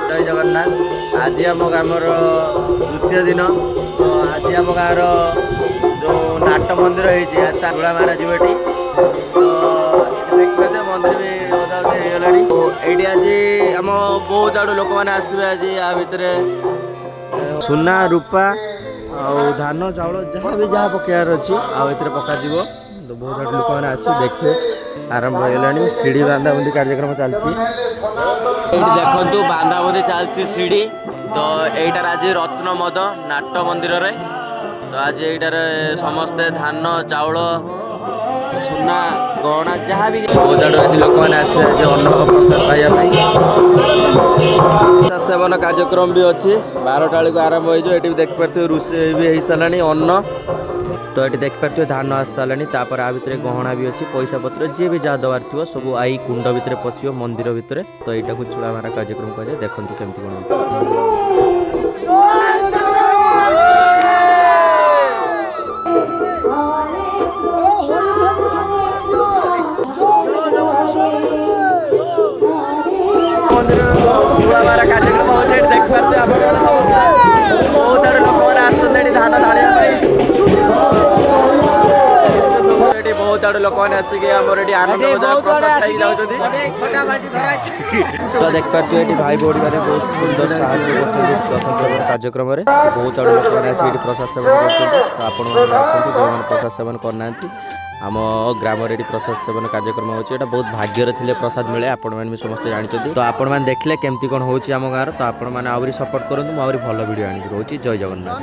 जय जगन्नाथ। आज आम ग्रामर द्वितीय दिन। तो आज आम गाँव जो नाट मंदिर होता चूला मारा जी। तो देखते मंदिर भी होगलानी। ये आज आम बहुत आड़ू लोक मैंने आसवे। आज या भितर सुना रूपा धान चाउल जहाँ भी जहाँ पकेयार अच्छी आउ पका। तो बहुत आड़ू लोक मैंने आस देखे आरंभ होगलानी। सीढ़ी बांधा बुंदी कार्यक्रम चलती। देखु बांधा बुंदी चलती सीढ़ी। तो यहीटार आज रत्न मद नाट मंदिर रे। तो आज यहीटार समस्ते धान चाउल सुना गहना जहाँ भी बहुत आड़ू आज लोक मैंने आसवे आज अन्न प्रसाद पाइबा। प्रसाद सेवन कार्यक्रम भी अच्छी 12टा बेलू आरंभ हो। ये देखिए रोषे भी हो सारा अन्न। तो ये देखिए धान आस सारा। तापर आ भितर गहना भी अच्छी पैसा पत्र जी भी जहाँ दबार थो सब आई कुंड भितर पशिव मंदिर भितर। तो यहाँ को चूड़ा मारा कार्यक्रम कह देखु केमती कौन। चूड़ा मारा कार्यक्रम हो देख पारे आप बहुत आड़े लोक मैंने आसुच्च धान ढाड़ा। बहुत आड़े लोक मैंने आसिक आनंद प्रसाद खाई जाऊँगी। तो देख पारे ये भाई भौणी मैंने बहुत सुंदर साहाଯ୍य कर प्रसाद सेवन कार्यक्रम में। बहुत आड़े लोक मैंने आसिक प्रसाद सेवन कर। आपण जो प्रसाद सेवन करना आम ग्राम प्रसाद सेवन कार्यक्रम होता बहुत भाग्यर थे प्रसाद मिले। आपण मैंने समस्त जानते। तो आपण मैंने देखले केमती कौन होम गाँव। तो आपण मैंने आहरी सपोर्ट करूँ। मुझे भल वीडियो आनी रोचे। जय जगन्नाथ।